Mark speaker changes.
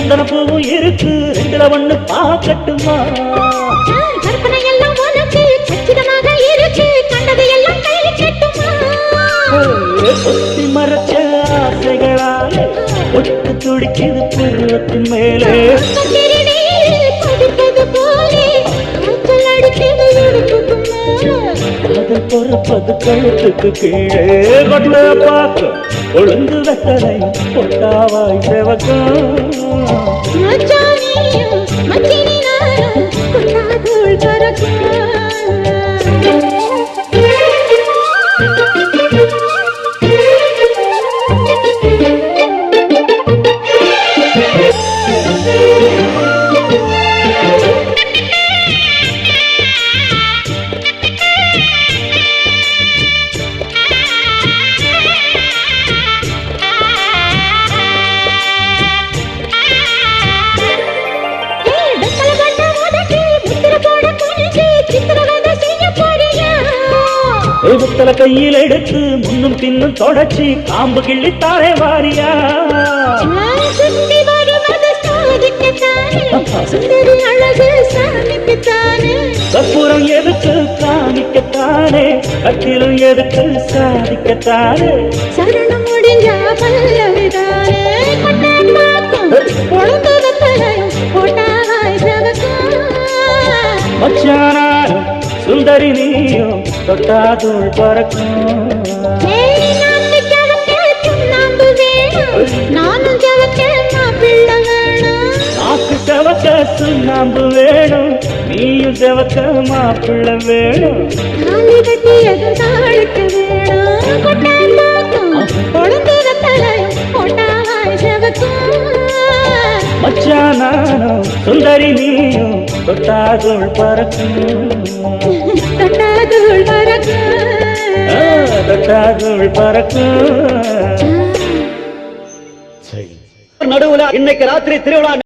Speaker 1: சந்தன பூவும் இருக்கு ரெண்டுல ஒண்ணு பாக்கட்டுமா
Speaker 2: கற்பனை எல்லாம் உனக்கு கச்சிதமாக இருக்கு கண்டது எல்லாம் கை கட்டுமா
Speaker 1: ஒத்தி மறைச்ச ஆசைகளால ஒட்டு துடிக்குது பருவத்தின் மேலே
Speaker 2: கொதிப்பது போலே காய்ச்சல் அடிக்கிறது எடுப்புக்கு
Speaker 1: அது பொறப்பது கழுத்துக்கு கீழே கொட்ட பார்க்க ஒழுங்கு வெட்டலை பொட்டாவாய் செவக்கும்
Speaker 2: மச்சானியும் மச்சினி நானும் கொட்டாதூள் பறக்கும்
Speaker 1: வெத்தல கையில் எடுத்து முன்னும் பின்னும் தொடச்சி காம்பு கிள்ளித்தாரே வாரியா கற்பூரம் எதுக்கு காமிக்கத்தானே கட்டிலும் எதுக்கு சாதிக்கத்தானே
Speaker 2: சரணம் முடிஞ்சா பல்லவிதானே
Speaker 1: மச்சானாரும் சுந்தரி நீயும் தொட்டாதூள் பறக்கும்
Speaker 2: நானும்
Speaker 1: நாக்கு செவக்க சுண்ணாம்பு வேணும் நீயும் செவக்க மாப்பிள்ள வேணும்
Speaker 2: தாலி கட்டியது தாளுக்கு வேணும்
Speaker 1: மச்சானாரும் சுந்தரி நீயும் தொட்டாதூள் பறக்கும்
Speaker 2: தொட்டாதூள் பறக்கும்
Speaker 1: தொட்டாதூள் பறக்கும்
Speaker 3: நடுவுல இன்னைக்கு ராத்திரி திருவிழா